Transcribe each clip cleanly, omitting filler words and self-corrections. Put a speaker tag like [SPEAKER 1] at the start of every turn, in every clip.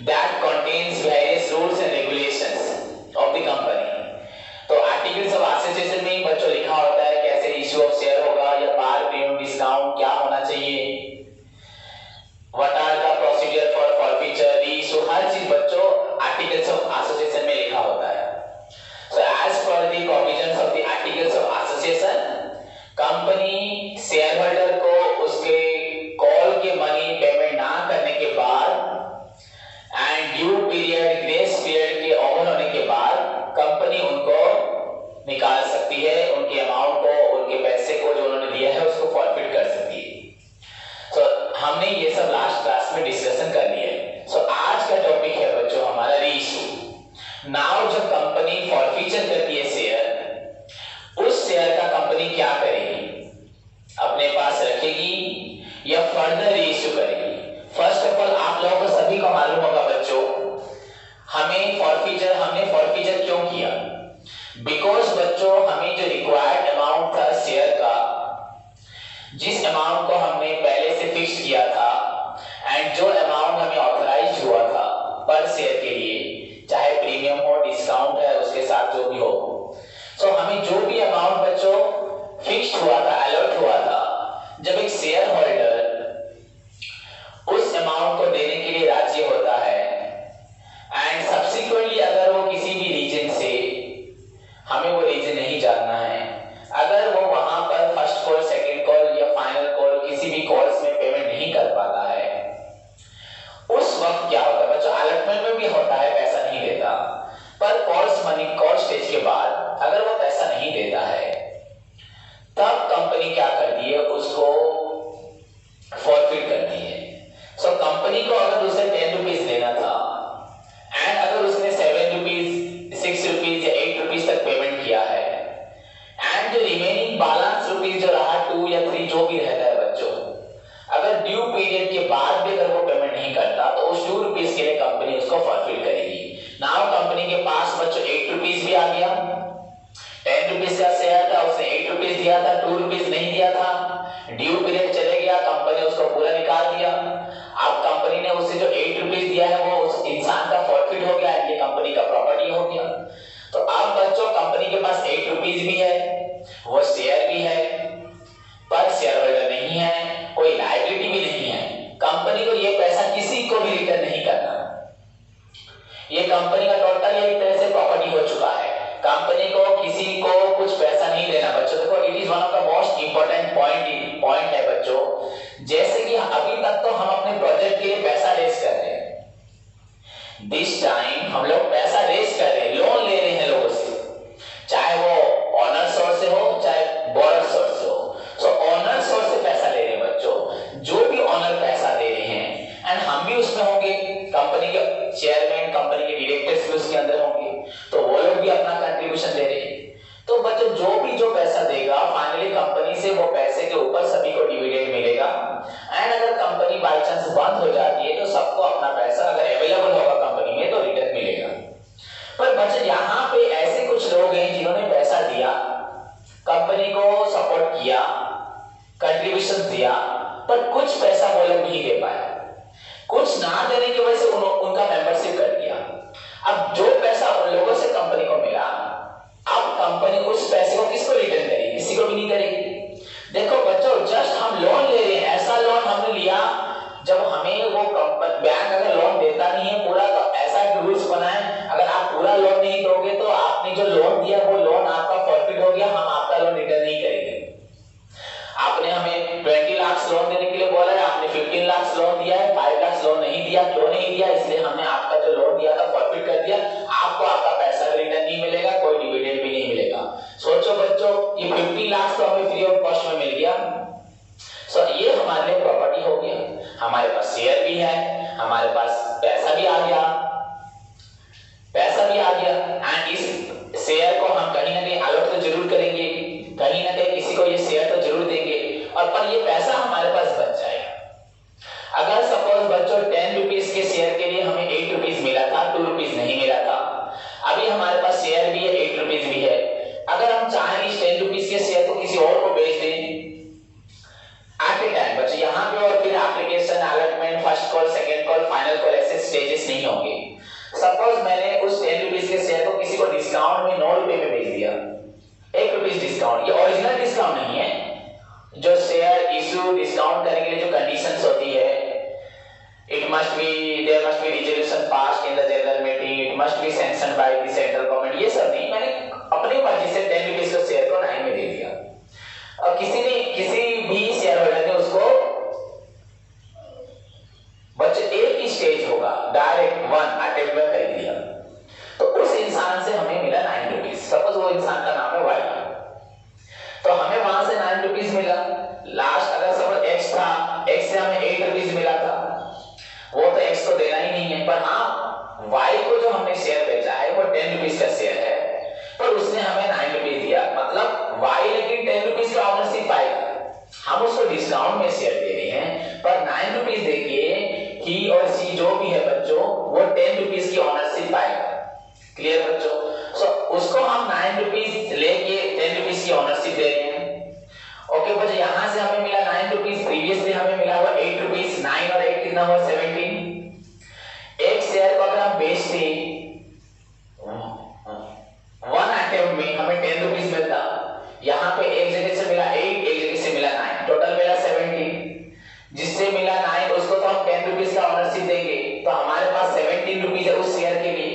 [SPEAKER 1] that contains various rules and regulations of the company। तो articles of association में ही बच्चों लिखा होता है कैसे इश्यू ऑफ शेयर होगा या पार प्रीमियम डिस्काउंट क्या होना चाहिए, what are the procedure for forfeiture reissue, हर चीज बच्चों आर्टिकल्स ऑफ एसोसिएशन में लिखा होता है। So as per the provisions of the articles of association, company share holder को उसके कॉल के मनी पेमेंट ना करने के बाद and due period grace period के ओवर होने के बाद कंपनी उनको निकाल सकती है, उनके अमाउंट को, उनके पैसे को जो उन्होंने दिया है उसको फॉरफिट कर सकती है। सो हमने ये सब लास्ट क्लास में डिस्कशन कर लिया है। सो आज का टॉपिक है बच्चों हमारा रीइश्यू। नाउ जब कंपनी फॉरफीचर करती है शेयर, उस शेयर का कंपनी क्या करेगी, अपने पास रखेगी या फर्दर रीइश्यू करेगी। फर्स्ट ऑफ ऑल आप लोगों को सभी को मालूम होगा बच्चों, हमने फॉरफीचर क्यों किया, बिकॉज बच्चों हमें जो रिक्वायर्ड अमाउंट था शेयर का, जिस अमाउंट को हमने पहले से फिक्स किया था एंड जो अमाउंट हमें ऑथराइज हुआ था पर शेयर के लिए, चाहे प्रीमियम हो डिस्काउंट है उसके साथ जो भी हो, तो हमें जो भी अमाउंट बच्चों फिक्स्ड हुआ था, अलॉट हुआ था, जब एक शेयर होल्डर उस अमाउंट को देने के लिए राजी होता है एंड सब्सिक्वेंटली अगर वो किसी भी रीजन से, हमें वो रीजन नहीं जानना है, अगर वो वहां पर फर्स्ट कॉल, सेकंड कॉल या फाइनल कॉल किसी भी कॉल्स में पेमेंट नहीं कर पाता है, उस वक्त क्या होता है बच्चों, अलॉटमेंट में भी होता है पैसा नहीं देता, पर कॉल्स मनी कॉल स्टेज के बाद अगर वो पैसा नहीं देता है तब कंपनी क्या करती है, उसको फॉरफिट करती है। सो कंपनी को अगर उसे 10 रुपीज देना था एंड अगर उसने 7 रुपीज, 6 रुपीज या 8 रुपीज तक पेमेंट किया है एंड जो रिमेनिंग बैलेंस रुपीज जो रहा 2 या 3 जो भी रहता है बच्चों, अगर ड्यू पीरियड के बाद भी अगर वो पेमेंट नहीं करता तो उस 2 रुपीज के लिए कंपनी उसको फॉरफिट करेगी। नाउ कंपनी के पास बच्चों 8 रुपीज भी आ गया, 10 रुपीज का शेयर था, उसने 8 रुपीज दिया था, 2 रुपीज नहीं दिया था, ड्यू पीरियड चले गया, कंपनी उसको पूरा निकाल दिया। अब कंपनी ने उससे जो 8 रुपीज दिया है वो उस इंसान का फॉरफिट हो गया, ये कंपनी का प्रॉपर्टी हो गया। तो अब बच्चों कंपनी के पास 8 रुपीज भी है, वो शेयर भी है, पर शेयर होल्डर नहीं है, कोई लायबिलिटी भी नहीं है, कंपनी को ये पैसा किसी को भी रिटर्न नहीं करना, ये कंपनी का टोटल एक तरह से प्रॉपर्टी हो चुका है, कंपनी को किसी को कुछ पैसा नहीं देना। बच्चों देखो, it is one of the most important point है बच्चों। जैसे कि अभी तक तो हम अपने प्रोजेक्ट के लिए पैसा रेज कर रहे हैं, दिस टाइम हम लोग पैसा रेज कर रहे हैं, लोन ले रहे हैं लोगों से, चाहे वो ऑनर सोर्स से हो चाहे बोरर सोर्स से हो। सो ऑनर सोर्स से पैसा ले रहे हैं बच्चों, जो भी ऑनर पैसा दे रहे हैं एंड हम भी उसमें होंगे, कंपनी के चेयरमैन, कंपनी के डायरेक्टर्स भी उसके अंदर होंगे, तो वो लोग भी अपना कंट्रीब्यूशन दे रहे हैं। तो बच्चों जो पैसा देगा फाइनली कंपनी से वो पैसे के ऊपर सभी को डिविडेंड मिलेगा एंड अगर कंपनी बाय चांस बंद हो जाती है तो सबको अपना पैसा अगर अवेलेबल होगा कंपनी में तो रिटर्न मिलेगा। पर बच्चों यहाँ पे ऐसे कुछ लोग हैं जिन्होंने पैसा दिया, कंपनी को सपोर्ट किया, कंट्रीब्यूशन दिया, पर कुछ पैसा वो लोग नहीं दे पाया, कुछ ना देने की वजह से उनका मेंबरशिप कट गया। अब जो पैसा उन लोगों से कंपनी को मिला, अब कंपनी उस पैसे को किसको रिटर्न करेगी, किसी को भी नहीं करेगी। देखो बच्चों, जस्ट हम लोन ले रहे हैं, ऐसा लोन हमने लिया जब हमें वो बैंक अगर लोन देता नहीं है पूरा, तो ऐसा एक रूल्स बनाए, अगर आप पूरा लोन नहीं दोगे तो आपने जो लोन दिया वो लोन आपका फॉरफिट हो गया, हम आपका लोन रिटर्न नहीं करेंगे। आपने हमें 20 लाख लोन देने के लिए बोला है, आपने 15 लाख लोन दिया है, 5 लाख लोन नहीं दिया, क्यों नहीं दिया, इसलिए हमने आपका जो लोन दिया था फॉरफिट कर दिया, आपको आपका पैसा रिटर्न नहीं मिलेगा, कोई डिविडेंड भी नहीं मिलेगा। सोचो बच्चों, ये 50 लाख तो हमें फ्री ऑफ कॉस्ट में मिल गया, सो ये हमारे लिए प्रॉपर्टी हो गया, हमारे पास शेयर भी है, हमारे पास पैसा भी आ गया एंड इस शेयर को हम कहीं ना कहीं अलॉट तो जरूर करेंगे, कहीं ना कहीं किसी को ये शेयर तो जरूर देंगे, और पर ये पैसा हमारे पास बच जाएगा। अगर सपोज बच्चों 10 रुपीज के शेयर के लिए हमें 8 रुपीज मिला था, 2 रुपीज नहीं मिला था, अभी हमारे पास शेयर भी है, 8 रुपीज भी है, अगर हम चाहें इस 10 रुपीज के शेयर को किसी और को बेच दें एट ए टाइम बच्चों, यहाँ पे और फिर application, allotment, first call, second call, final call, ऐसे स्टेजेस नहीं होंगे। सपोज मैंने उस 10 रुपीज के शेयर को किसी को डिस्काउंट में 9 रुपए में बेच दिया, 1 रुपीज डिस्काउंट, ये ओरिजिनल डिस्काउंट नहीं है। जो शेयर इशू डिस्काउंट करने के लिए जो कंडीशंस होती है, it must be there must be resolution passed in the general meeting, it must be sanctioned by the central government, ये सब नहीं, मैंने अपनी मर्जी से 10 रुपीज के शेयर को 9 में दे दिया। अब किसी भी शेयर होल्डर ने उसको बच्चे एक ही स्टेज होगा, डायरेक्ट 1 अटेम्प्ट में खरीद लिया, तो उस इंसान से हमें मिला 9 रुपीज। सपोज वो इंसान का नाम है वाई, तो हमें वहां से 9 रुपीज मिला। लास्ट अगर सपोज एक्स था, एक्स से हमें 8 रुपीज मिला था, वो तो एक्स को देना ही नहीं है, पर हाँ वाई को जो हमने शेयर बेचा है वो 10 रुपीज का शेयर है, पर उसने हमें 9 रुपीज दिया, मतलब वाई लेकिन 10 रुपीज का ऑनरशिप पाएगा। हम उसको डिस्काउंट में शेयर दे रहे हैं, पर 9 रुपीज देके ही और सी जो भी है बच्चों, वो 10 रुपीज की ऑनरशिप पाएगा। क्लियर बच्चों? सो उसको हम 9 रुपीज लेके 10 रुपीज की ऑनरशिप दे रहे हैं। ओके बच्चों, यहां से हमें मिला 9 रुपीज, प्रीवियसली हमें मिला हुआ 8 रुपीज, 9 और 8 कितना हुआ 17। एक शेयर को अगर हम बेचते 1 अटेम्प्ट में हमें 10 रुपीज मिलता, यहाँ पे एक जगह से मिला 8, एक जगह से मिला 9, टोटल मिला 17। जिससे मिला 9 उसको तो हम 10 रुपीज का ऑनरशिप देंगे, तो हमारे पास 17 रुपीज है उस शेयर के लिए,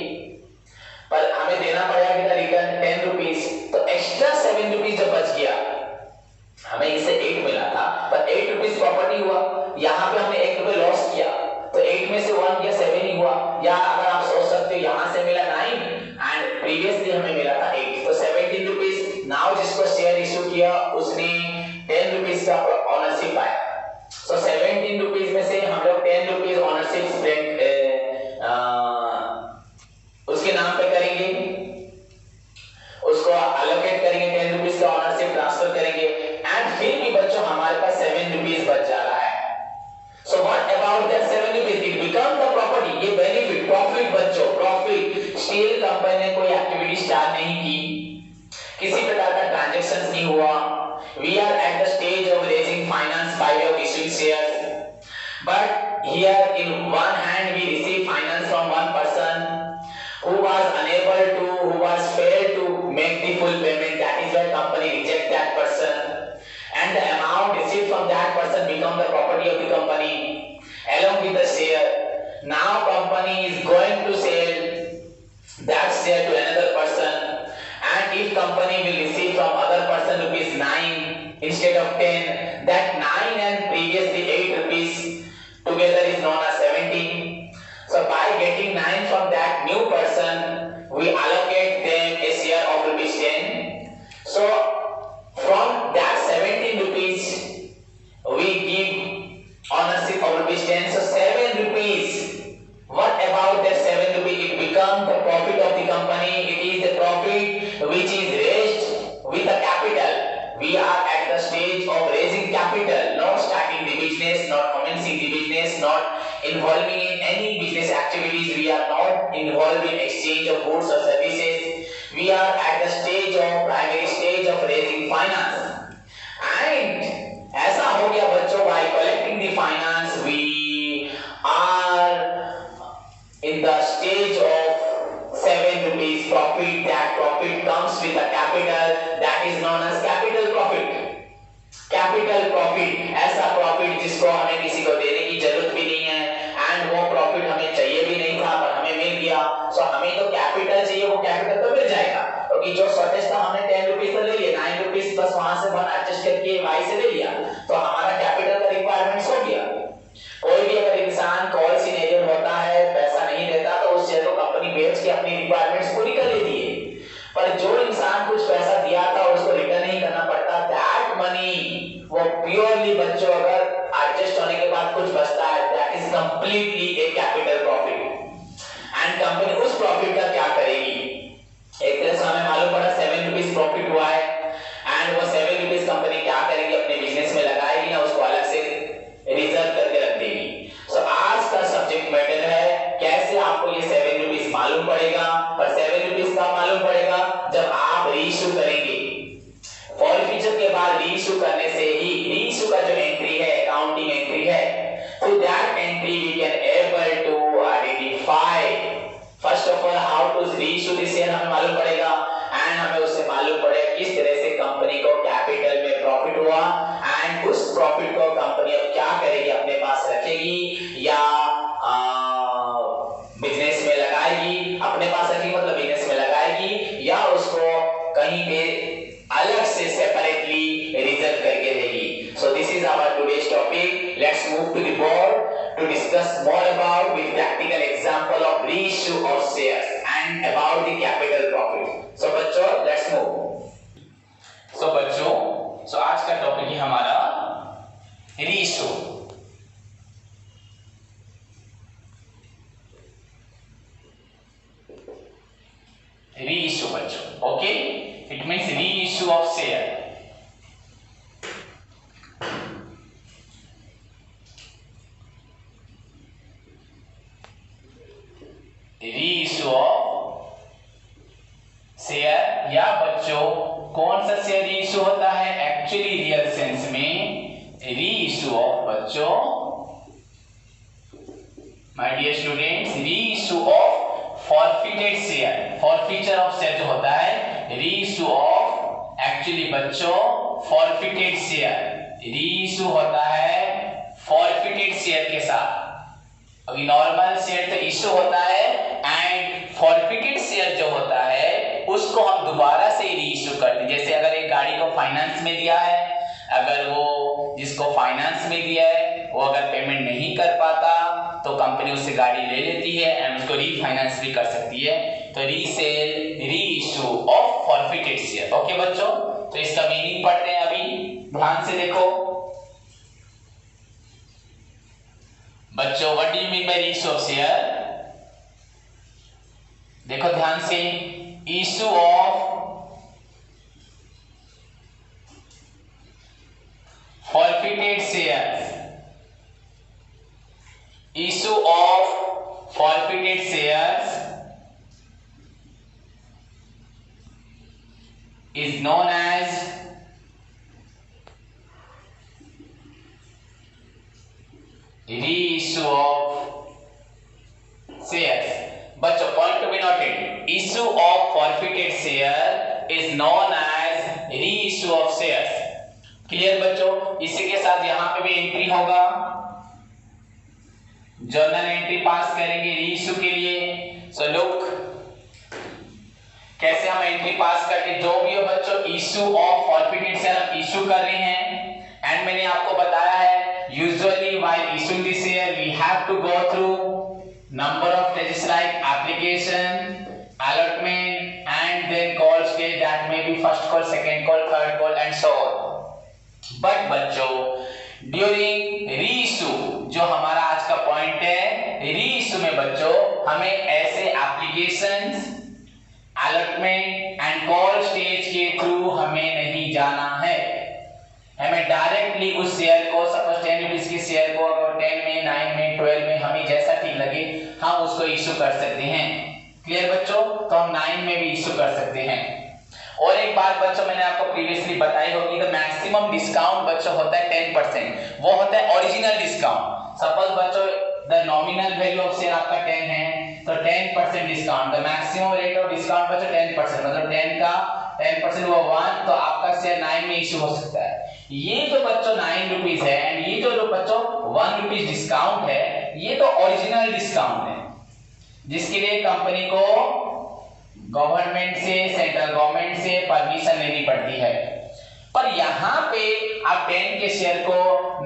[SPEAKER 1] पर हमें देना पड़ेगा कितना रिटर्न 10 रुपीज। तो एक्स्ट्रा 7 रुपीज जब बच गया, हमें इसे 8 मिला था, पर 8 रुपीज प्रॉपर्टी हुआ, यहाँ पे हमने 1 रुपए लॉस किया, तो 8 में से 1 किया 7 ही हुआ। या अगर आप सोच सकते हो यहाँ से मिला 9 एंड प्रीवियसली हमें मिला था 8, तो 17 रुपीज। नाउ जिसको शेयर इशू किया उसने 10 रुपीज का ऑनरशिप पाया, सो 17 रुपीज में से हम लोग 10 रुपीज ऑनरशिप उसके नाम पे करेंगे, उसको अलोकेट करेंगे, 10 रुपीज का ऑनरशिप ट्रांसफर करेंगे, एंड फिर भी बच्चों हमारे पास 7 रुपीज बच जा रहा है। So what about that 7 rupees? It become the property, ये बेनिफिट, प्रॉफिट बच्चों, प्रॉफिट। स्टील कंपनी ने कोई एक्टिविटी स्टार्ट नहीं की, किसी प्रकार का ट्रांजैक्शन नहीं हुआ, we are at the stage of raising finance by way of issuing shares, but here in one hand we receive finance from one person who was failed to make the full payment, that is why company reject that person, and the amount received from that person become the property of the company along with the share. Now company is going to sell that share to another person, and if company will receive from other person rupees 9 instead of 10, that 9 and previously 8 rupees together is known as 17. So by getting 9 from that new person, we allocate them a share of rupees 10. So from that 17 rupees, we give ownership of rupees 10. So 7 rupees. What about that 7 rupees? It becomes the profit of the company. It is the profit which is raised with the capital. We are at the stage of raising capital, not starting the business, not commencing the business, not involving in any business activities. We are not involved in exchange of goods or services. We are at the stage of primary stage of raising finance. And ऐसा हो गया बच्चों, by collecting the finance, we are in the stage of 7 rupees profit. That profit comes with the capital, that is known as capital profit. Capital profit, ऐसा profit जिसको हमें किसी को देने की जरूरत भी नहीं है, एंड वो प्रॉफिट हमें चाहिए भी नहीं था पर हमें मिल गया। सो हमें तो कैपिटल चाहिए, वो कैपिटल तो मिल जाएगा, क्योंकि जो शॉर्टेज था हमने 10 रुपीज तो ले लिया, 9 रुपीज प्लस वहां से 1 एडजस्ट करके वाई से ले लिया, तो हमारा कैपिटल का रिक्वायरमेंट हो गया। कोई भी अगर इंसान कॉल सिनेरियो होता है, पैसा नहीं देता, तो उस शेयर को कंपनी बेच के अपनी रिक्वायरमेंट्स पूरी कर लेती है, पर जो इंसान कुछ पैसा दिया था और उसको रिटर्न नहीं करना पड़ता, दैट मनी वो प्योरली बच्चों अगर एडजस्ट होने के बाद कुछ बचता है, that is completely A capital profit. And company उस प्रॉफिट का क्या करेगी? एक तरह से हमें मालूम पड़ा 7 रुपीज प्रॉफिट हुआ है, एंड वो 7 रुपीज कंपनी क्या करेगी? अपने बिजनेस में लगाएगी ना, उसको अलग से रिजर्व करके रख देगी। सो आज का सब्जेक्ट मैटर है कैसे आपको ये 7 रुपीज मालूम पड़ेगा, पर 7 रुपीज का मालूम पड़ेगा जब आप रीइश्यू करेंगे। फॉरफीचर के बाद रीइश्यू करने से ही रीइश्यू का जो एंट्री है, अकाउंटिंग एंट्री है, तो that entry we can able to identify अपने पास रखी मतलब बिजनेस में लगाएगी या उसको कहीं पे अलग से सेपरेटली रिजर्व करके देगी। So this is our today's topic. Let's move to the board to discuss more about with practical example of reissue of shares and about the capital profit. So बच्चों let's move. So बच्चों आज का topic है हमारा reissue. Reissue बच्चों, okay? It means reissue of share. Reissue of share या बच्चों कौन सा शेयर रीइश्यू होता है? एक्चुअली रियल सेंस में रीइश्यू ऑफ बच्चों, my dear students, reissue of forfeited share. Forfeiture of share जो होता है रीइश्यू ऑफ एक्चुअली बच्चों फॉरफिटेड शेयर। रीइश्यू होता है फॉरफिटेड शेयर के साथ। अभी नॉर्मल शेयर तो इश्यू होता है एंड फॉरफिटेड शेयर जो होता है उसको हम दोबारा से रीइश्यू करते हैं। जैसे अगर एक गाड़ी को फाइनेंस में दिया है, अगर वो जिसको फाइनेंस में दिया है वो अगर पेमेंट नहीं कर पाता तो कंपनी उससे गाड़ी ले लेती है एंड उसको रीफाइनेंस भी कर सकती है। तो resale, reissue of forfeited share. Okay बच्चों, तो इसका मीनिंग पढ़ते हैं अभी, ध्यान से देखो बच्चों। What do you mean by reissue of share? देखो ध्यान से, issue of forfeited shares, issue of forfeited shares is known as reissue of shares. बच्चों point to be noted, issue of forfeited share is known as reissue of shares. Clear बच्चों? इसी के साथ यहां पे भी एंट्री होगा, जर्नल एंट्री पास करेंगे रीइश्यू के लिए। सो लुक कैसे हम एंट्री पास करके जो भी हो बच्चों इश्यू ऑफ फॉरफिटेड शेयर हम इश्यू कर रहे हैं एंड मैंने आपको बताया है usually while issuing the share we have to go through number of stages like application, allotment and then call stage, that may be first call, second call, third call and so on। but बच्चों during reissue जो हमारा आज का point है, reissue में बच्चों हमें ऐसे applications, allotment and call stage के थ्रू हमें नहीं जाना है। हमें डायरेक्टली उस शेयर को, सपोज 10 रुपीस के शेयर को अगर 10 में, 9 में, 12 में हमें जैसा ठीक लगे हम उसको इश्यू कर सकते हैं। क्लियर बच्चों? तो हम 9 में भी इश्यू कर सकते हैं। और एक बात बच्चों मैंने आपको प्रीवियसली बताई होगी, तो मैक्सिमम डिस्काउंट बच्चों होता है 10%, वो होता है ओरिजिनल डिस्काउंट। सपोज बच्चों the nominal value of share आपका 10 है तो 10% discount, the maximum rate of discount बच्चों 10%, मतलब 10 का 10% हुआ 1, तो आपका शेयर 9 में इश्यू हो सकता है। ये जो बच्चों 9 रुपीस है एंड ये जो बच्चों 1 रुपीस डिस्काउंट है, ये तो ओरिजिनल डिस्काउंट है जिसके लिए कंपनी को गवर्नमेंट से, सेंट्रल गवर्नमेंट से परमिशन लेनी पड़ती है। पर यहाँ पे आप 10 के शेयर को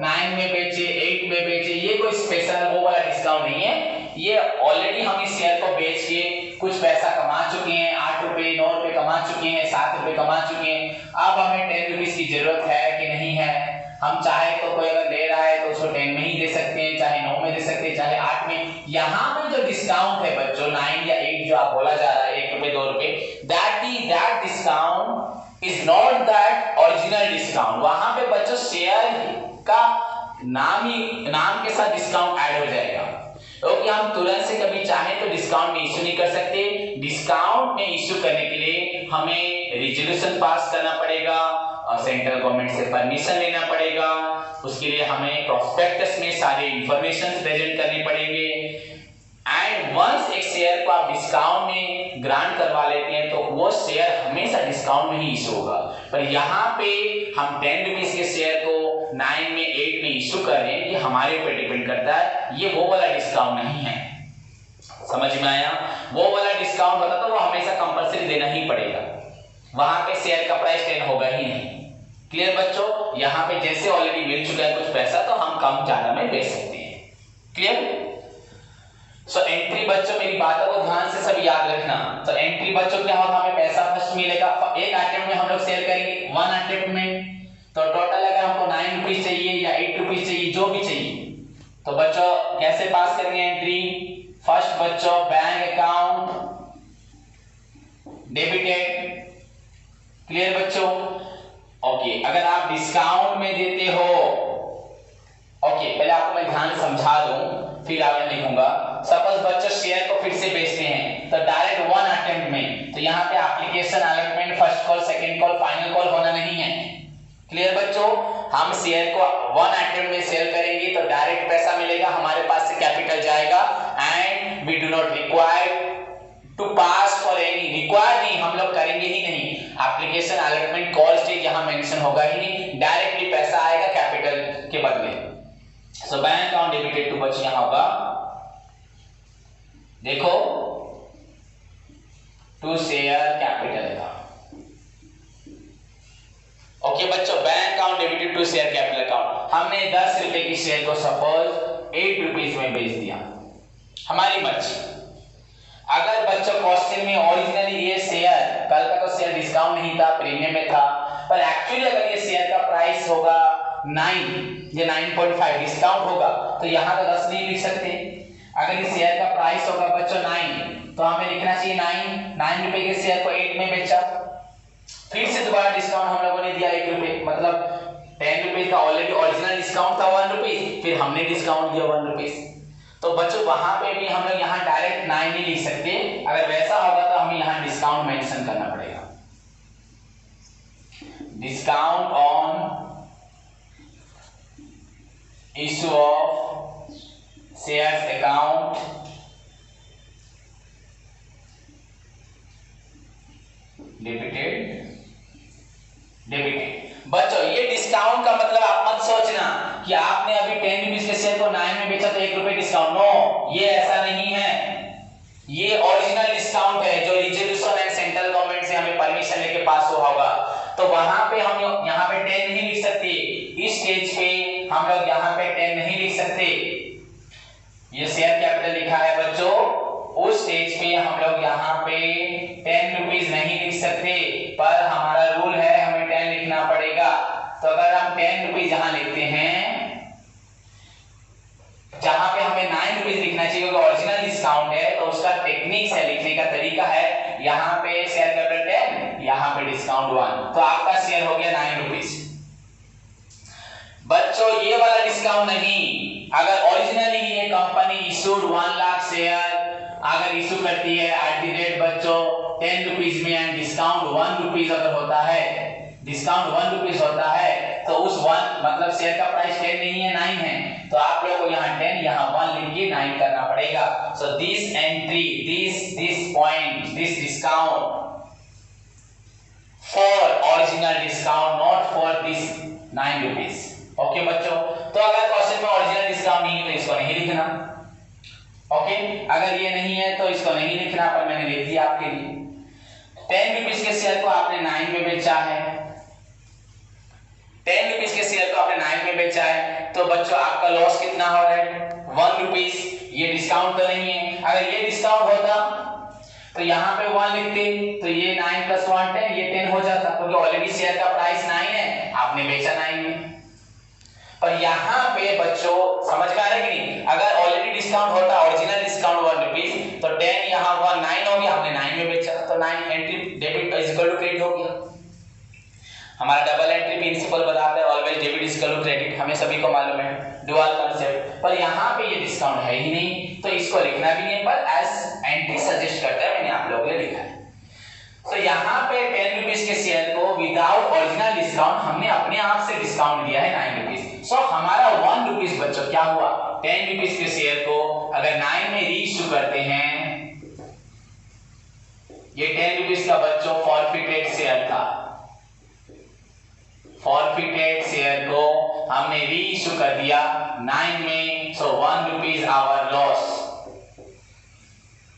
[SPEAKER 1] 9 में बेचे, 8 में बेचे, ये कोई स्पेशल वो वाला डिस्काउंट नहीं है। ये ऑलरेडी हम इस शेयर को बेच के कुछ पैसा कमा चुके हैं, 8 रुपए 9 रुपए कमा चुके हैं, 7 रुपए कमा चुके हैं। अब हमें 10 रुपीस की जरूरत है कि नहीं है? हम चाहे तो कोई अगर दे रहा है तो उसको 10 में ही दे सकते हैं, चाहे 9 में दे सकते हैं, चाहे 8 में। यहाँ पे जो डिस्काउंट है बच्चों 9 या 8 जो आप बोला जा रहा है 1 रुपए 2 रुपए, that discount is not that original discount. वहां पे बच्चों शेयर का नाम के साथ डिस्काउंट ऐड हो जाएगा, क्योंकि हम तुरंत से कभी चाहे तो डिस्काउंट में इश्यू नहीं कर सकते। डिस्काउंट में इश्यू करने के लिए हमें रिजोल्यूशन पास करना पड़ेगा, सेंट्रल गवर्नमेंट से परमिशन लेना पड़ेगा, उसके लिए हमें प्रोस्पेक्टस में सारे इंफॉर्मेशन प्रेजेंट करने पड़ेंगे। एंड वंस एक शेयर को आप डिस्काउंट में ग्रांट करवा लेते हैं तो वो शेयर हमेशा डिस्काउंट में ही इश्यू होगा। पर यहाँ पे हम 10 रुपीस के शेयर को 9 में 8 में इश्यू कर रहे हैं, ये हमारे ऊपर डिपेंड करता है, ये वो वाला डिस्काउंट नहीं है। समझ में आया? वो वाला डिस्काउंट होता तो वो हमेशा कंपलसरी देना ही पड़ेगा, वहां पे शेयर का प्राइस 10 होगा ही नहीं। क्लियर बच्चों, यहाँ पे जैसे ऑलरेडी मिल चुका है कुछ पैसा तो हम कम ज्यादा में बेच सकते हैं। क्लियर? सो एंट्री बच्चों मेरी बातों को ध्यान से सब याद रखना। तो एंट्री बच्चों क्या होगा, हमें पैसा फर्स्ट मिलेगा, एक अटेम्प्ट में हम लोग सेल करेंगे, 1 अटेम्प्ट में। तो टोटल अगर हमको 9 रुपीज चाहिए या 8 रुपीज चाहिए, जो भी चाहिए, तो बच्चों कैसे पास करेंगे एंट्री? फर्स्ट बच्चों बैंक अकाउंट डेबिटेड। क्लियर बच्चों? ओके, अगर आप डिस्काउंट में देते हो, ओके पहले आपको मैं ध्यान समझा दूं फिर आगे लिखूंगा। सपोज बच्चों शेयर को फिर से बेचते हैं तो डायरेक्ट 1 अटेम्प्ट में, तो यहाँ पे application allotment first call second call final call होना नहीं है। क्लियर बच्चों? हम शेयर को 1 अटेम्प्ट में सेल करेंगे तो डायरेक्ट पैसा मिलेगा, हमारे पास से कैपिटल जाएगा and we do not require to pass for any, require नहीं, हम लोग करेंगे ही नहीं। एप्लीकेशन अलॉटमेंट कॉल स्टेज यहाँ मेंशन होगा ही नहीं, डायरेक्टली पैसा आएगा कैपिटल के बदले। So bank account debited to बच्चों यहाँ होगा, देखो टू शेयर कैपिटल का। ओके बच्चों, bank account debited to share capital account. हमने 10 रुपए की शेयर को सपोज 8 रुपीज में बेच दिया, हमारी मर्जी। अगर बच्चों क्वेश्चन में ओरिजिनली ये शेयर, कल का तो शेयर डिस्काउंट नहीं था, प्रीमियम में था, पर एक्चुअली अगर ये शेयर का प्राइस होगा 9 या 9.5 डिस्काउंट होगा तो यहाँ तो 10 नहीं लिख सकते। अगर इस शेयर का प्राइस होगा बच्चों 9 तो हमें लिखना चाहिए 9 रुपए के शेयर को 8 में बेचा, फिर से दोबारा डिस्काउंट हम लोगों ने दिया 1 रुपए, मतलब 10 रुपए का ऑलरेडी ओरिजिनल डिस्काउंट था 1 रुपीज, फिर हमने डिस्काउंट दिया 1 रुपीज। तो बच्चों वहां पे भी हम लोग यहाँ डायरेक्ट 9 नहीं लिख सकते, अगर वैसा होगा तो हमें यहाँ डिस्काउंट मेंशन करना पड़ेगा। Discount on issue of shares account debited. बच्चों ये डिस्काउंट का मतलब आप मत सोचना कि आपने अभी 10 रुपीज के शेयर को 9 में बेचा तो 1 रुपए डिस्काउंट, नो, ये ऐसा नहीं है। ये ओरिजिनल डिस्काउंट है जो रिजोल्यूशन एंड सेंट्रल गवर्नमेंट से हमें परमिशन लेके पास हुआ होगा, तो वहां पे हम यहाँ पे 10 नहीं लिख सकते, इस स्टेज पे हम लोग यहाँ पे 10 नहीं लिख सकते। ये शेयर कैपिटल लिखा है बच्चों, उस स्टेज पे हम लोग यहाँ पे 10 रुपीज नहीं लिख सकते, पर हमारा रूल है हमें 10 लिखना पड़ेगा। तो अगर हम 10 रुपीज यहाँ लिखते हैं, जहां पे हमें 9 रुपीज लिखना चाहिए क्योंकि ओरिजिनल डिस्काउंट है, तो उसका टेक्निक है, लिखने का तरीका है, यहाँ पे शेयर कैपिटल 10, यहाँ पे डिस्काउंट 1, तो आपका शेयर हो गया 9 रुपीज। बच्चों ये वाला डिस्काउंट नहीं, अगर ओरिजिनली ये कंपनी इशूड 1 लाख शेयर अगर इशू करती है एट द रेट बच्चों 10 रुपीज में एंड डिस्काउंट 1 रुपीज अगर होता है, डिस्काउंट 1 रुपीज होता है, तो उस 1 मतलब शेयर का प्राइस 10 नहीं है 9 है, तो आप लोगों को यहाँ 10 यहाँ 1 लिख के 9 करना पड़ेगा। So this entry, this point, this discount for original discount, not for this 9 rupees. Okay बच्चों, तो अगर क्वेश्चन में ओरिजिनल डिस्काउंट नहीं है तो इसको नहीं लिखना। ओके, अगर ये नहीं है तो इसको नहीं लिखना, पर मैंने लिख दिया आपके लिए। 10 रुपीज के शेयर को आपने 9 में बेचा है, 10 रुपीज के शेयर को आपने 9 में बेचा है, तो बच्चों आपका लॉस कितना हो रहा है 1 रुपीज। ये डिस्काउंट तो नहीं है, अगर ये डिस्काउंट होता तो यहाँ पे 1 लिखते, तो ये 9 + 1 10, ये 10 हो जाता, क्योंकि ऑलरेडी शेयर का प्राइस 9 है, आपने बेचा 9 में। पर यहाँ पे बच्चों समझ में आ रहा है कि नहीं, अगर ऑलरेडी डिस्काउंट होता, ओरिजिनल डिस्काउंट 1 रुपीज, तो 10 यहाँ 1 9 हो गया, हमने 9 में बेचा, तो 9 entry debit is equal to credit हो गया। हमारा डबल एंट्री प्रिंसिपल बताता है always debit is equal to credit, हमें सभी को मालूम है डुअल कांसेप्ट, पर यहाँ पे ये डिस्काउंट है ही नहीं, तो इसको लिखना भी नहीं, पर एज एंट्री सजेस्ट करता है, मैंने आप लोगों के लिए लिखा है। तो यहाँ पे 10 रुपीज के शेयर को विदाउट ओरिजिनल डिस्काउंट हमने अपने आप से डिस्काउंट दिया है 9 रुपीज। सो हमारा 1 रुपीज बच्चों क्या हुआ, 10 रुपीज के शेयर को अगर 9 में रीइश्यू करते हैं, ये 10 रुपीज का बच्चों फॉरफिटेड शेयर था, फॉरफिटेड शेयर को हमने रीइश्यू कर दिया 9 में, सो 1 रुपीज आवर लॉस।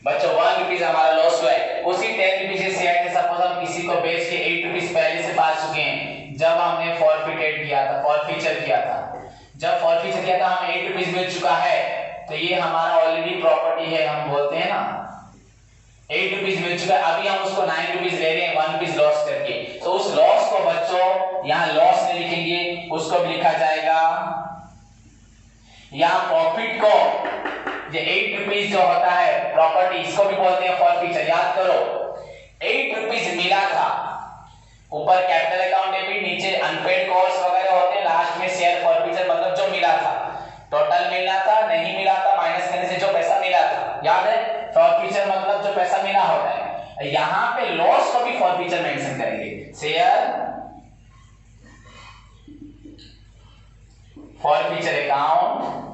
[SPEAKER 1] बच्चों 1 रुपीज किया था। जब फॉरफीचर किया था हमें 8 रुपीज मिल चुका है, तो ये हमारा ऑलरेडी प्रॉपर्टी है, हम बोलते हैं ना 8 रुपीज मिल चुका है। अभी हम उसको 9 रुपीज ले रहे हैं 1 रुपीज लॉस करके। तो उस लॉस को बच्चों यहाँ लॉस में लिखेंगे, उसको भी लिखा जाएगा। यहाँ प्रॉफिट को ये 8 रुपीज जो होता है प्रॉपर्टी, इसको भी बोलते हैं फॉरफीचर। याद करो 8 रुपीज मिला था, ऊपर कैपिटल अकाउंट डेबिट, नीचे अनपेड कॉस्ट वगैरह होते हैं, लास्ट में शेयर फॉरफीचर मतलब जो मिला था, टोटल मिला था, नहीं मिला था, माइनस करने से जो पैसा मिला था। याद है फॉरफीचर मतलब जो पैसा मिला होता है। यहां पे लॉस को भी फॉरफीचर मेंशन करेंगे, शेयर फॉरफीचर अकाउंट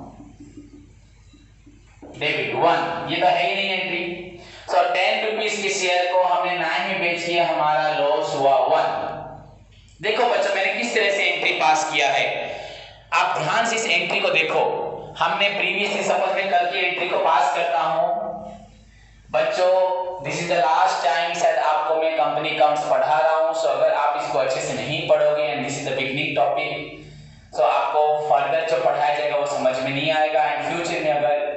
[SPEAKER 1] डेबिट 1, ये तो है ही नहीं एंट्री। सो 10 रुपीज के शेयर को हमने 9 में बेच दिया, हमारा लॉस हुआ 1। देखो बच्चों मैंने किस तरह से एंट्री पास किया है, आप ध्यान से इस एंट्री को देखो। हमने प्रीवियसली सपोज मैं कल की एंट्री को पास करता हूं बच्चों, this is the last time शायद आपको मैं कंपनी अकाउंट्स पढ़ा रहा हूं। सो अगर आप इसको अच्छे से नहीं पढ़ोगे and this is the beginning topic, so आपको फर्दर जो पढ़ाया जाएगा वो समझ में नहीं आएगा। एंड फ्यूचर में अगर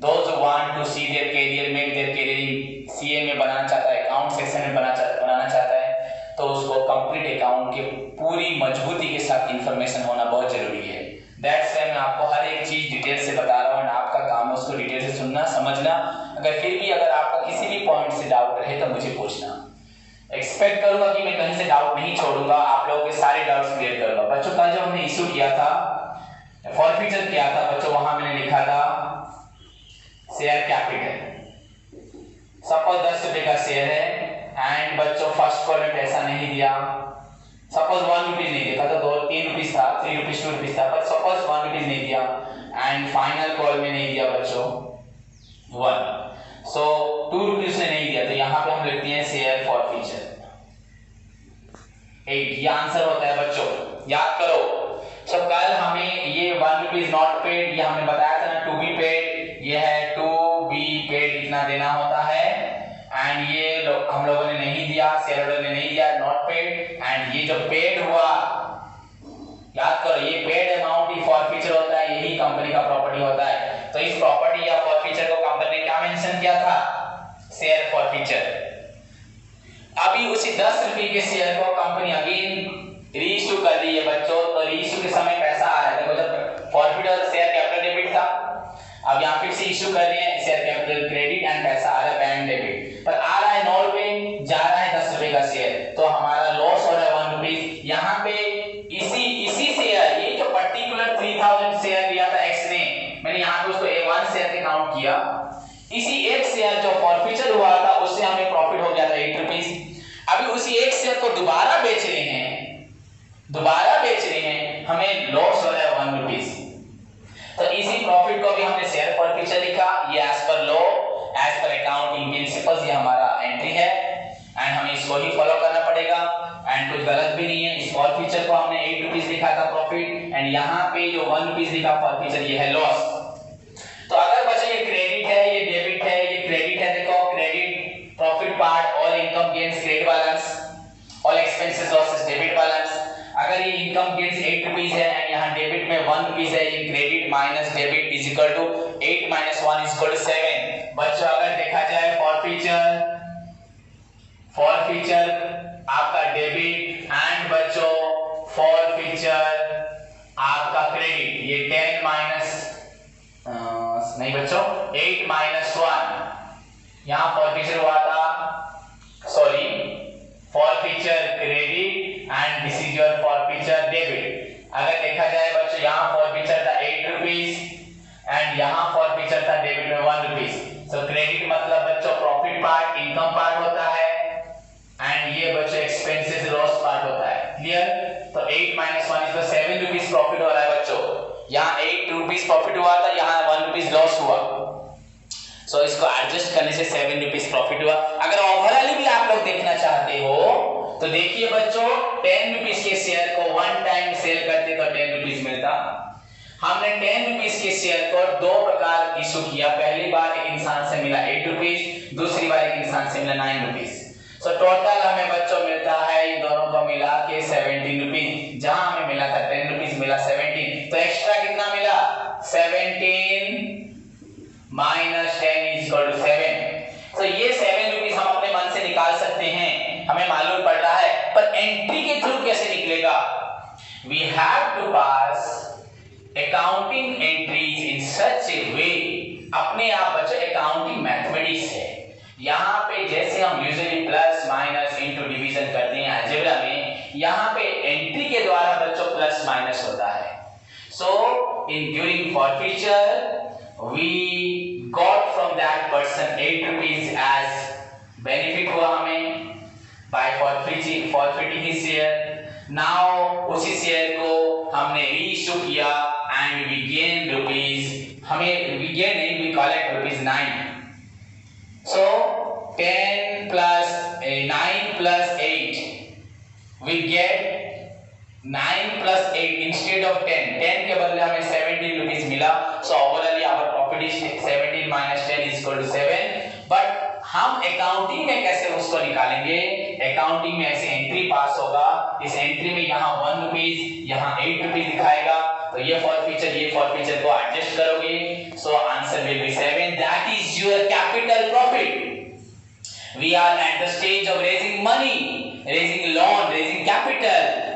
[SPEAKER 1] those who want to see their career, make their career in CA में बनाना चाहता है, अकाउंट सेक्शन में बनाना चाहता है, तो उसको कंप्लीट अकाउंट के पूरी मजबूती के साथ इंफॉर्मेशन होना बहुत जरूरी है। दैट्स व्हाई मैं आपको हर एक चीज डिटेल से बता रहा हूँ एंड आपका काम है उसको डिटेल से सुनना समझना। अगर फिर भी अगर आपका किसी भी पॉइंट से डाउट रहे तो मुझे पूछना। एक्सपेक्ट करूंगा कि मैं कहीं से डाउट नहीं छोड़ूंगा, आप लोगों के सारे डाउट्स क्लियर करूंगा। बच्चों कल जब हमने इशू किया था फॉरफीचर किया था बच्चों, वहां मैंने लिखा था शेयर कैपिटल, सपोज 10 रुपए का शेयर है एंड बच्चों फर्स्ट कॉल में पैसा नहीं दिया, सपोज 1 रुपीज नहीं दिया था, तो 3 रुपीज था, 3 रुपीज 2 रुपीज था, पर सपोज 1 रुपीज नहीं दिया एंड फाइनल कॉल में नहीं दिया बच्चों 1, सो 2 रुपीज ने नहीं दिया, तो यहाँ पे हम लिखते हैं शेयर फॉरफीचर 8। ये आंसर होता है बच्चों, याद करो। सो कल हमें ये 1 रुपीज नॉट पेड, ये हमने बताया था ना टू बी पेड, ये है टू बी पेड, इतना देना होता है एंड ये हम लोगों ने नहीं दिया, शेयर होल्डर ने नहीं दिया, नॉट पेड। एंड ये जो पेड हुआ, याद करो ये पेड अमाउंट ही फॉरफीचर होता है, यही कंपनी का प्रॉपर्टी होता है। तो इस प्रॉपर्टी या फॉरफीचर को कंपनी ने क्या मेंशन किया था, शेयर फॉरफीचर। अभी उसी 10 रुपए के शेयर को कंपनी अगेन रीइश्यू कर रही है बच्चों, तो रीइश्यू के समय पैसा आ रहा है, देखो जब फॉरफीचर शेयर कैपिटल डेबिट था, अब यहाँ फिर से इश्यू कर रहे हैं शेयर कैपिटल क्रेडिट एंड पैसा आ रहा है बैंक डेबिट, पर आ रहा है 9 रुपए, जा रहा है 10 रुपए का शेयर, तो हमारा लॉस हो रहा है 1 रुपीज। यहाँ पे इसी शेयर, ये जो पर्टिकुलर 3000 शेयर लिया था एक्स ने, मैंने यहाँ पे उसको A1 शेयर के काउंट किया, इसी एक शेयर जो फॉरफीचर हुआ था उससे हमें प्रॉफिट हो गया था 8 रुपीज। अभी उसी एक शेयर को दोबारा बेच रहे हैं, हमें लॉस हो रहा है 1 रुपीज। तो इसी प्रॉफिट को भी हमने शेयर फॉरफीचर लिखा, ये as per law, as per accounting principles, ये हमारा एंट्री है एंड हमें इसको ही फॉलो करना पड़ेगा एंड कुछ गलत भी नहीं है। इस फॉरफीचर को हमने 8 रुपीज लिखा था प्रॉफिट एंड यहाँ पे जो 1 रुपीज लिखा फॉरफीचर, ये है लॉस। तो अगर बच्चों ये क्रेडिट है, ये डेबिट है, ये क्रेडिट है, देखो credit profit part, all income gains credit balance, all expenses losses debit balance. अगर ये इनकम गेन्स 8 रुपीज है एंड यहाँ डेबिट में 1 रुपीज है, ये credit minus debit is equal to 8 minus 1 is equal to 7। बच्चों अगर देखा जाए फॉरफीचर आपका डेबिट एंड बच्चों फॉरफीचर आपका क्रेडिट, ये 10 माइनस नहीं बच्चों 8 माइनस 1, यहाँ फॉरफीचर हुआ था, sorry forfeiture credit and this is your forfeiture debit. अगर देखा जाए बच्चों यहाँ फॉरफीचर था 8 रुपीज एंड यहाँ फॉरफीचर था डेबिट में 1 रुपीज। सो क्रेडिट मतलब बच्चों प्रॉफिट पार्ट, इनकम पार्ट होता है एंड ये बच्चों एक्सपेंसेस लॉस पार्ट होता है। क्लियर? तो 8 माइनस 1 इज 7 रुपीज प्रॉफिट हो रहा है बच्चों, यहाँ 8 रुपीज प्रॉफिट हुआ था, यहाँ 1 रुपीज लॉस हुआ। सो इसको एडजस्ट करने से 7 रुपीज प्रॉफिट हुआ। अगर ओवरऑल भी आप लोग देखना चाहते हो तो देखिए बच्चों 10 रुपीज के शेयर को 1 टाइम सेल करते तो 10 रुपीज मिलता। हमने 10 रुपीज के शेयर को 2 प्रकार इशू किया, पहली बार एक इंसान से मिला 8 रुपीज, दूसरी बार एक इंसान से मिला 9 रुपीज। सो टोटल हमें बच्चों मिलता है इन दोनों को मिला के 17 रुपीज, जहां हमें मिला था 10 रुपीज मिला 17, तो एक्स्ट्रा कितना मिला 17 माइनस 10 इज इक्वल टू 7। तो ये 7 रुपीज हम अपने मन से निकाल सकते हैं, हमें मालूम पड़ रहा है, पर एंट्री के थ्रू कैसे निकलेगा? We have to pass accounting entries in such a way. अपने आप बच्चों अकाउंटिंग मैथमेटिक्स है, यहाँ पे जैसे हम usually plus minus into division करते हैं अलजेब्रा में, यहाँ पे एंट्री के द्वारा बच्चों प्लस माइनस होता है। So in during forfeiture we got from that person 8 rupees as benefit हुआ हमें by forfeiting his share. Now उसी शेयर को हमने रीइश्यू किया एंड वी गेन रुपीज, हमें वी गेन नहीं, we collect rupees 9। So 10 plus 9 plus 8, we get 9 plus 8 instead of 10. 10 के बदले हमें 17 रुपीज मिला। So overall our profit is 17 minus 10 is equal to 7. But हम अकाउंटिंग में कैसे उसको निकालेंगे? अकाउंटिंग में ऐसे एंट्री पास होगा, इस एंट्री में यहाँ 1 रुपीज, यहाँ 8 रुपीज दिखाएगा, तो ये फॉरफीचर को एडजस्ट करोगे, so answer will be 7। That is your capital profit. We are at the stage of raising money, raising loan, raising capital.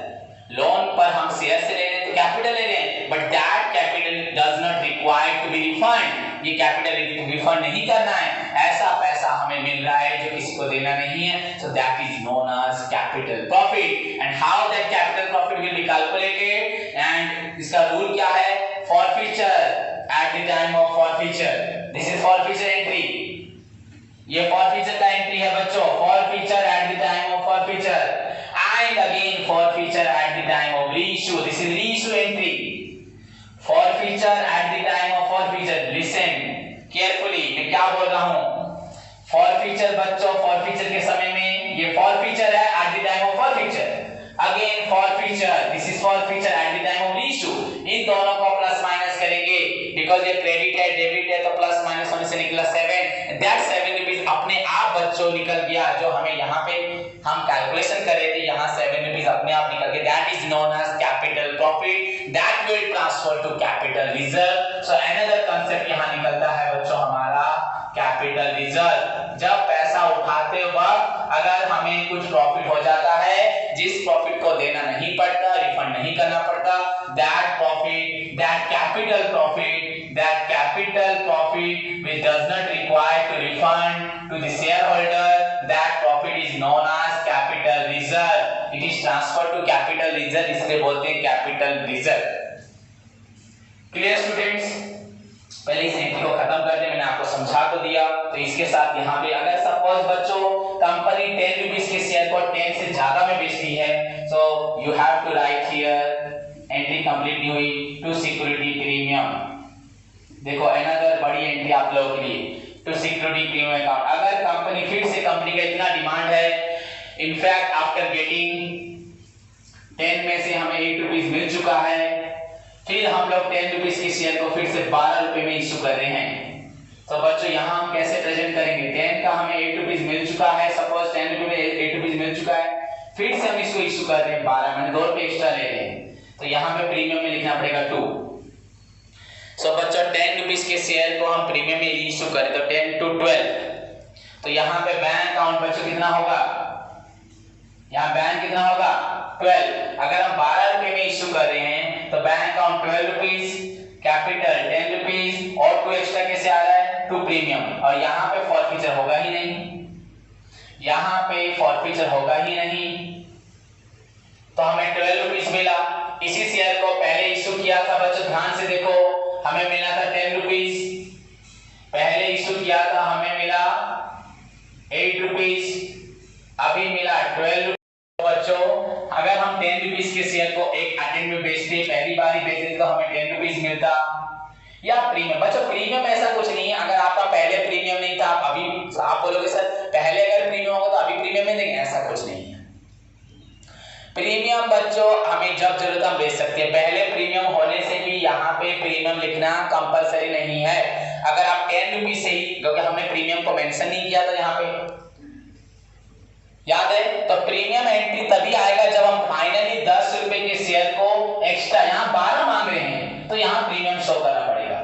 [SPEAKER 1] Loan पर हम शेयर से ले रहे हैं तो कैपिटल ले रहे हैं, but that capital does not require to be refund. ये कैपिटल रिफंड नहीं करना है, ऐसा पैसा हमें मिल रहा है जो किसी को देना नहीं है, so that is known as capital profit. And how that capital profit will be calculated, and इसका रूल क्या है? Forfeiture at the time of forfeiture, this is forfeiture entry, ये फॉरफीचर का एंट्री है बच्चों, forfeiture at the time of forfeiture, and again forfeiture at the time of reissue, this is reissue entry, forfeiture at the time of forfeiture, listen carefully मैं क्या बोल रहा हूं। forfeiture बच्चों, forfeiture के समय में ये forfeiture है at the time of forfeiture, again forfeiture, this is forfeiture at the time of reissue। इन दोनों को प्लस माइनस करेंगे, बिकॉज़ ये क्रेडिट है डेबिट है, तो प्लस माइनस होने से निकला 7, दैट 7 रुपीस अपने आप बच्चों निकल गया, जो हमें यहाँ पे हम कैलकुलेशन कर रहे थे, यहाँ 7 रुपीस अपने आप निकल गए, that is known as capital profit, that will transfer to capital reserve. So another concept यहाँ निकलता है बच्चों हमारा कैपिटल रिजर्व। जब पैसा उठाते वक्त अगर हमें कुछ प्रॉफिट हो जाता है, जिस प्रॉफिट को देना नहीं पड़ता, रिफंड नहीं करना पड़ता, that profit, that capital profit which does not require to refund to the shareholder, that profit is known as capital reserve. It is transferred to capital reserve, इसलिए बोलते हैं capital reserve। Clear students? पहले इस entry को खत्म कर दे, मैंने आपको समझा तो दिया। तो इसके साथ यहाँ पे अगर सपोज बच्चों कंपनी 10 रुपीस के शेयर को 10 से ज्यादा में बेचती है, so you have to write here entry complete नहीं हुई टू सिक्योरिटी प्रीमियम। देखो अनदर बड़ी एंट्री आप लोगों के लिए, टू सिक्योरिटी प्रीमियम अकाउंट। अगर कंपनी फिर से कंपनी का इतना डिमांड है, इनफैक्ट आफ्टर गेटिंग 10 में से हमें 8 रुपीस मिल चुका है, फिर हम लोग 10 रुपीस की शेयर को फिर से 12 रुपए में इश्यू कर रहे हैं, तो बच्चों यहाँ हम कैसे प्रेजेंट करेंगे? 10 का हमें 8 रुपीस मिल चुका है, सपोज 10 रुपए में 8 रुपीस मिल चुका है, फिर से हम इसको इश्यू कर रहे हैं 12, मैंने 2 रुपए एक्स्ट्रा ले रहे हैं, तो यहाँ पे प्रीमियम में लिखना पड़ेगा 2। सो बच्चों 10 रुपीस के शेयर को हम प्रीमियम में इश्यू करें तो 10 to 12, तो यहाँ पे बैंक अकाउंट बच्चों कितना होगा? यहाँ बैंक कितना होगा? 12। अगर हम 12 रुपए में इश्यू कर रहे हैं तो bank account 12 rupees, capital 10 rupees और 2 एक्स्ट्रा कैसे आ रहा है? 2 प्रीमियम, और यहाँ पे फॉरफीचर होगा ही नहीं, यहाँ पे फॉरफीचर होगा ही नहीं, तो हमें 12 रुपीस मिला। इसी शेयर को पहले इश्यू किया था बच्चों, ध्यान से देखो, हमें मिला था 10 रुपीस, पहले इश्यू किया था हमें मिला 8 रुपीस, अभी मिला 12 रुपीस। बच्चों अगर हम 10 रुपीस के शेयर को एक अटेम्प्ट में बेचते, पहली बार ही बेचते तो हमें 10 रुपीस मिलता, या प्रीमियम। बच्चों प्रीमियम ऐसा कुछ नहीं है, अगर आपका पहले प्रीमियम नहीं था, आप अभी आप बोलोगे सर पहले अगर प्रीमियम होगा तो अभी प्रीमियम में देंगे, ऐसा कुछ नहीं है। प्रीमियम बच्चों हमें जब जरूरत हम बेच सकते हैं, पहले प्रीमियम होने से भी यहाँ पे प्रीमियम लिखना कंपलसरी नहीं है। अगर आप 10 रुपीस से ही, क्योंकि हमने प्रीमियम को मेंशन नहीं किया था यहाँ पे, याद है? तो प्रीमियम एंट्री तभी आएगा जब हम फाइनली 10 रुपए के शेयर को एक्स्ट्रा, यहाँ 12 मांग रहे हैं तो यहाँ प्रीमियम शो करना पड़ेगा।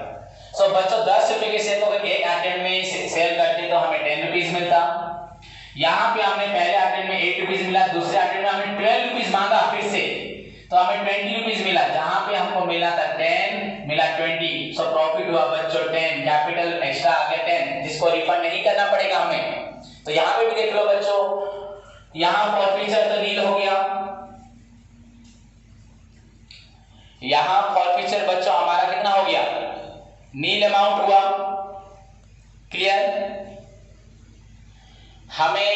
[SPEAKER 1] सो बच्चों 10 रुपए के शेयर को अगर एक अटेम्प्ट में सेल करते तो हमें 10 रुपीज मिलता। यहाँ पे हमने पहले अटेम्प्ट में 8 रुपीज मिला, दूसरे अटेम्प्ट में हमने 12 रुपीज मांगा फिर से, तो हमें 20 रुपीज मिला। जहां पे हमको मिला था 10 मिला 20, सो प्रॉफिट हुआ बच्चों 10, कैपिटल एक्स्ट्रा आ गया 10 जिसको रिफंड नहीं करना पड़ेगा हमें। तो यहाँ पे भी देख लो बच्चों, यहाँ फॉरफीचर तो नील हो गया, यहाँ फॉरफीचर बच्चों हमारा कितना हो गया, नील अमाउंट हुआ। क्लियर? हमें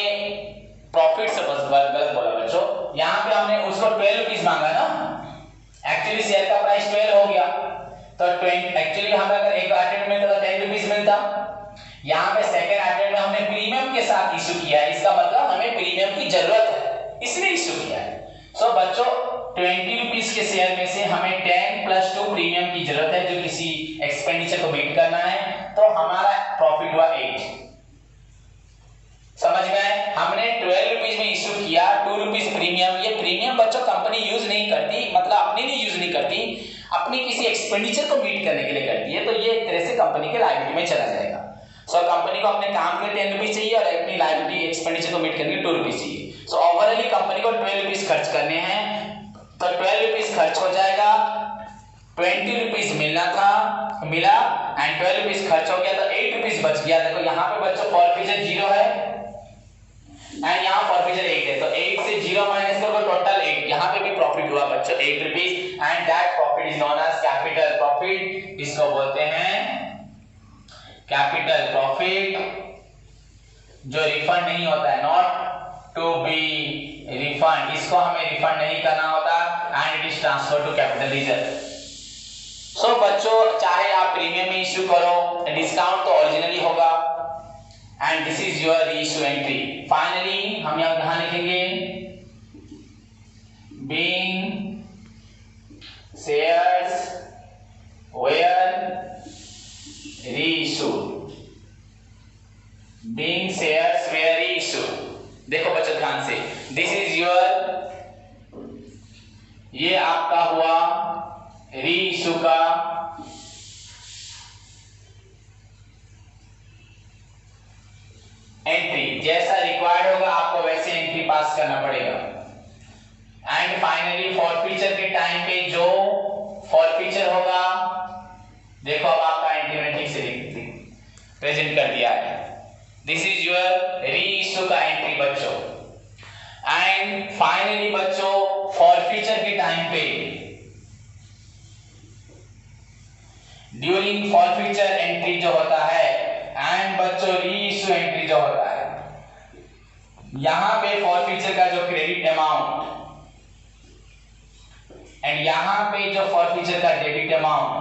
[SPEAKER 1] प्रॉफिट से बस गलत बोला बच्चों, यहाँ पे हमने उसको 12 रुपीज मांगा ना, एक्चुअली शेयर का प्राइस 12 हो गया, तो 20 एक्चुअली हमें अगर एक अटेम्प्ट में तो 10 रुपीज मिलता। यहाँ पे सेकंड अटेम्प्ट में हमने प्रीमियम के साथ इशू किया है, इसका मतलब हमें प्रीमियम की जरूरत है इसलिए इशू किया है। सो बच्चों 20 रुपीज के शेयर में से हमें 10 + 2 प्रीमियम की जरूरत है जो किसी एक्सपेंडिचर को मीट करना है, तो हमारा प्रॉफिट हुआ 8। समझ गए? हमने 12 रुपीज में इशू किया, 2 रुपीज प्रीमियम। ये प्रीमियम बच्चों कंपनी यूज नहीं करती, मतलब अपने लिए यूज नहीं करती, अपनी किसी एक्सपेंडिचर को मीट करने के लिए करती है, तो ये एक तरह से कंपनी के लायबिलिटी में चला जाएगा। सो कंपनी को अपने काम के लिए 10 रुपीज चाहिए और अपनी लायबिलिटी एक्सपेंडिचर को मीट करने के लिए 2 रुपीज चाहिए। सो ओवरऑली कंपनी को 12 रुपीज खर्च करने हैं, तो 12 रुपीज खर्च हो जाएगा, 20 रुपीज मिलना था मिला, एंड 12 रुपीज खर्च हो गया तो 8 रुपीज बच गया। देखो यहाँ पे बच्चों फॉरफीचर 0 है एंड यहाँ फॉरफीचर 8 है, तो 8 से 0 माइनस करो टोटल 8, यहाँ पे भी प्रॉफिट हुआ बच्चों 8 rupees, and that profit is known as capital profit. इसको बोलते हैं कैपिटल प्रॉफिट, जो रिफंड नहीं होता है, नॉट टू बी रिफंड, इसको हमें रिफंड नहीं करना होता, and it is transfer to capital reserve. So बच्चों चाहे आप प्रीमियम में इश्यू करो, डिस्काउंट तो ओरिजिनली होगा, and this is your reissue entry. Finally हम यहाँ लिखेंगे being shares were reissued, being shares were reissued। देखो बच्चों ध्यान से, this is your, ये आपका हुआ रीइश्यू का एंट्री, जैसा रिक्वायर्ड होगा आपको वैसे एंट्री पास करना पड़ेगा। एंड फाइनली फॉरफीचर के टाइम पे जो फॉरफीचर होगा, देखो अब आपका एंट्री में ठीक से प्रेजेंट कर दिया है, दिस इज योर रीइश्यू का एंट्री बच्चों। एंड फाइनली बच्चों फॉरफीचर के टाइम पे, ड्यूरिंग फॉरफीचर एंट्री जो होता है, एंड बच्चों रीइश्यू एंट्री जो होता है, यहां पे फॉरफीचर का जो क्रेडिट अमाउंट एंड यहां पे जो फॉरफीचर का डेबिट अमाउंट,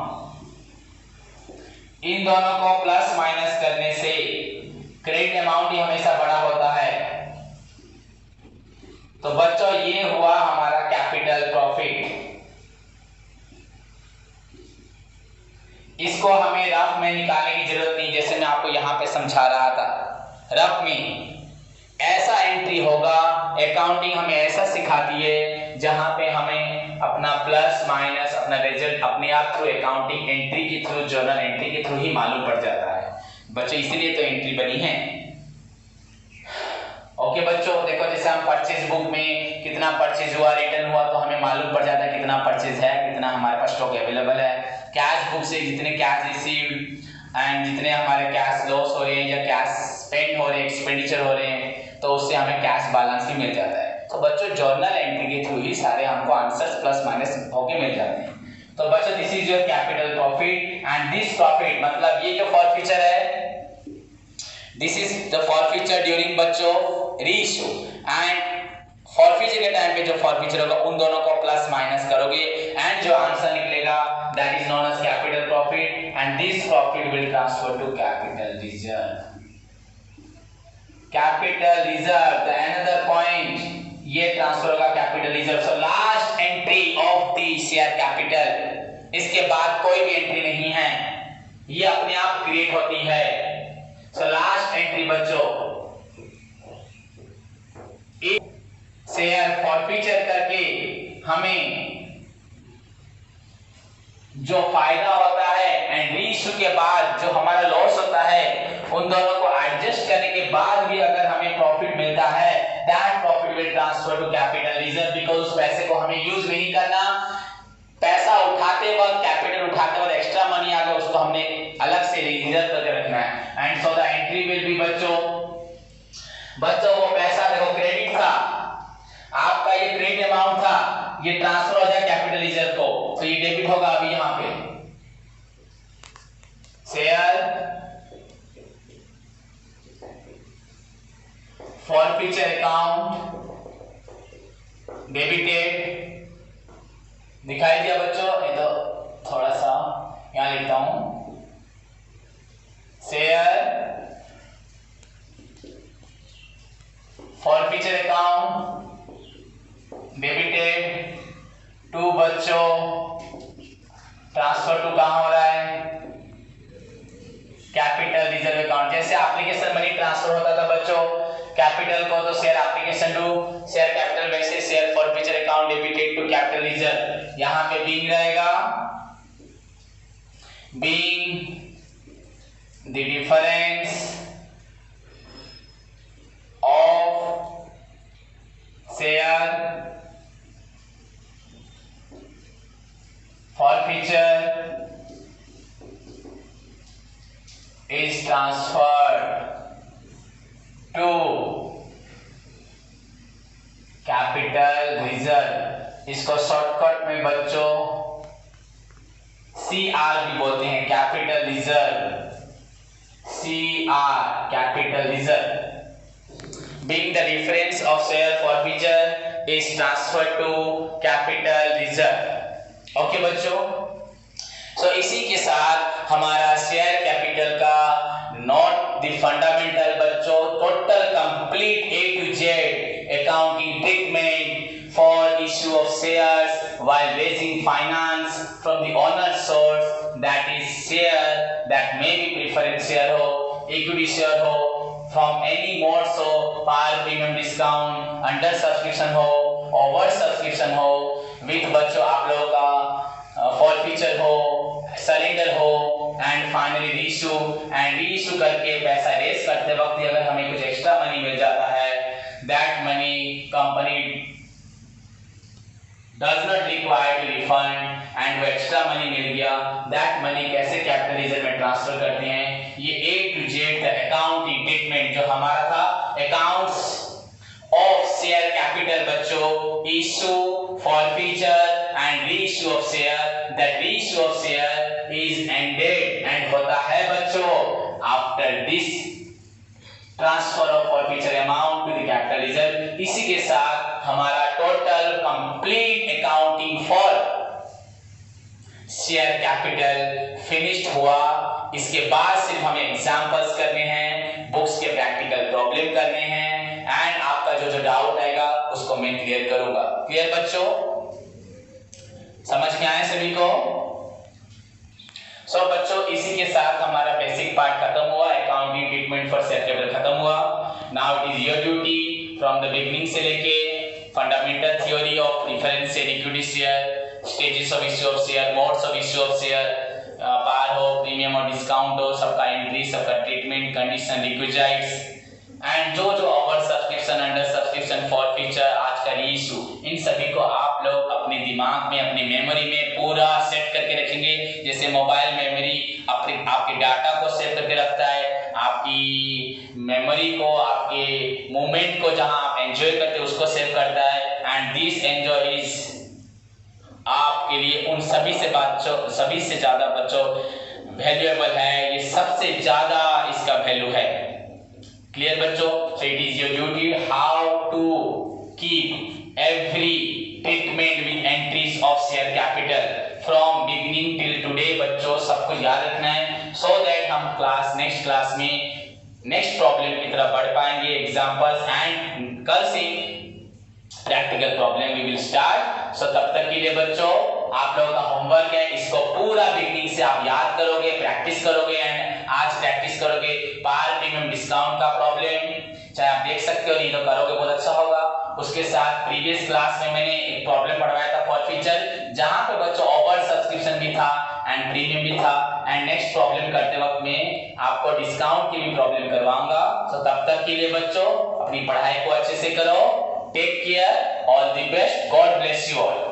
[SPEAKER 1] इन दोनों को प्लस माइनस करने से क्रेडिट अमाउंट ही हमेशा बड़ा होता है। तो बच्चों ये हुआ हमारा कैपिटल प्रॉफिट। इसको हमें रफ में निकालने की जरूरत नहीं, जैसे मैं आपको यहाँ पे समझा रहा था, रफ में ऐसा एंट्री होगा, अकाउंटिंग हमें ऐसा सिखाती है जहां पे हमें अपना प्लस माइनस अपना रिजल्ट अपने आप थ्रू अकाउंटिंग एंट्री के थ्रू, जर्नल एंट्री के थ्रू ही मालूम पड़ जाता है बच्चों, इसीलिए तो एंट्री बनी है। ओके बच्चों, देखो जैसे हम परचेज बुक में कितना परचेज हुआ, रिटर्न हुआ, तो हमें मालूम पड़ जाता है कितना परचेज है, कितना हमारे पास स्टॉक अवेलेबल है। कैश बुक से जितने कैश रिसीव्ड एंड जितने हमारे कैश लॉस हो रहे हैं या कैश स्पेंड हो रहे हैं, एक्सपेंडिचर हो रहे हैं, तो उससे हमें कैश बैलेंस भी मिल जाता है। तो बच्चों जर्नल एंट्री के थ्रू ही सारे हमको आंसर्स प्लस माइनस होके मिल जाते हैं। तो बच्चों this is your capital profit, and this profit मतलब ये जो फॉरफीचर है, this is the forfeiture during बच्चों रीइश्यू, एंड फॉरफीचर के टाइम पे जो फॉरफीचर होगा उन दोनों को प्लस माइनस करोगे, एंड जो आंसर निकलेगा that is known as capital profit, and this profit will transfer to capital reserve. Capital reserve, the another point, ये ट्रांसफर होगा capital reserve. So last entry of the share capital, इसके बाद कोई भी entry नहीं है, ये अपने आप क्रिएट होती है। सो लास्ट एंट्री बच्चों शेयर फॉरफीचर करके हमें जो फायदा होता है एंड रीइश्यू के बाद जो हमारा लॉस होता है, उन दोनों को एडजस्ट करने के बाद भी अगर हमें प्रॉफिट मिलता है, that profit will transfer to capital reserve, because उस पैसे को हमें यूज नहीं करना। पैसा उठाते वक्त, कैपिटल उठाते वक्त एक्स्ट्रा मनी आ गया, उसको हमने अलग से रिजर्व करके रखना है। And so the entry will be बच्चों वो पैसा देखो क्रेडिट था, आपका ये क्रेडिट अमाउंट था, ये ट्रांसफर हो जाए कैपिटल रिजर्व को, तो ये डेबिट होगा अभी यहां पे। शेयर फॉरफीचर अकाउंट डेबिटेड, दिखाई दिया बच्चों? ये तो थोड़ा सा यहां लिखता हूं, share forfeiture account debited to बच्चों ट्रांसफर टू कहां हो रहा है? Capital reserve account. जैसे एप्लीकेशन मनी ट्रांसफर होता था बच्चों कैपिटल को, तो share application to share capital, वैसे share forfeiture account debited to capital reserve. यहां पे बीइंग रहेगा, being the difference of share forfeiture is transferred to capital reserve। इसको शॉर्टकट में बच्चों CR भी बोलते हैं, capital reserve, CR capital reserve. Being the difference of share forfeiture is transferred to capital reserve। Okay बच्चों, so इसी के साथ हमारा शेयर कैपिटल का नॉट द फंडामेंटल बच्चों total complete A to Z accounting treatment for issue of shares while raising finance from the owner source, that is share, that may be preference share हो, equity share हो, from any modes हो, par premium discount, under subscription हो, over subscription हो, with बच्चों आप लोगों का forfeiture हो, सरेंडर हो, and finally reissue. And reissue करके पैसा रेज करते वक्त अगर हमें कुछ एक्स्ट्रा मनी मिल जाता है, that money company does not require to refund, and वो एक्स्ट्रा मनी मिल गया, दैट मनी कैसे कैपिटल रिजर्व में ट्रांसफर करते हैं? ये A to Z accounting treatment जो हमारा था, अकाउंट्स ऑफ शेयर कैपिटल बच्चों, issue, forfeiture and reissue of share, that reissue of share is ended and होता है बच्चों after this transfer of forfeiture amount to the capital reserve। इसी के साथ हमारा total complete accounting for share capital finished हुआ। इसके बाद सिर्फ हमें एग्जांपल्स करने हैं, बुक्स के प्रैक्टिकल प्रॉब्लम करने हैं, एंड आपका जो डाउट आएगा उसको मैं क्लियर करूंगा। क्लियर बच्चों? समझ में आया सभी को? सो बच्चों इसी के साथ हमारा बेसिक पार्ट खत्म हुआ, accounting treatment for share capital खत्म हुआ। Now it is your duty from the beginning से लेके fundamental theory of preference share, equity share, stages of issue of share, modes of issue of share, par हो, premium और discount हो, सबका entry, सबका treatment, condition, requisites, and जो over subscription, under subscription, forfeiture, आज का रीइश्यू, इन सभी को आप लोग अपने दिमाग में, अपनी मेमोरी में पूरा सेट करके रखेंगे। जैसे मोबाइल मेमोरी आपके डाटा को सेव करके रखता है, आपकी मेमोरी को, आपके मूवमेंट को जहां आप एंजॉय करते हैं उसको सेव करता है, एंड दिस एंजॉय इज आपके लिए उन सभी से ज्यादा बच्चों वैल्यूएबल है, ये सबसे ज्यादा इसका वैल्यू है। क्लियर बच्चों? So it is your duty how to keep every treatment with entries of share capital from beginning till today. बच्चों सबको याद रखना है, सो दैट हम नेक्स्ट क्लास में नेक्स्ट प्रॉब्लम की तरफ बढ़ पाएंगे, एग्जांपल्स, एंड कल से practical problem we will start. So तब तक के लिए बच्चों आप लोगों का होमवर्क है, इसको पूरा बिगिनिंग से आप याद करोगे, प्रैक्टिस करोगे, एंड आज प्रैक्टिस करोगे पार प्रीमियम डिस्काउंट का प्रॉब्लम, चाहे आप देख सकते हो, नहीं तो करोगे बहुत अच्छा होगा। उसके साथ प्रीवियस क्लास में मैंने एक प्रॉब्लम पढ़वाया था फॉरफीचर, जहां पे बच्चों ओवर सब्सक्रिप्शन भी था एंड प्रीमियम भी था। एंड नेक्स्ट प्रॉब्लम करते वक्त में आपको डिस्काउंट की भी प्रॉब्लम करवाऊंगा। तो तब तक के लिए बच्चों अपनी पढ़ाई को अच्छे से करो। Take care, all the best, God bless you all.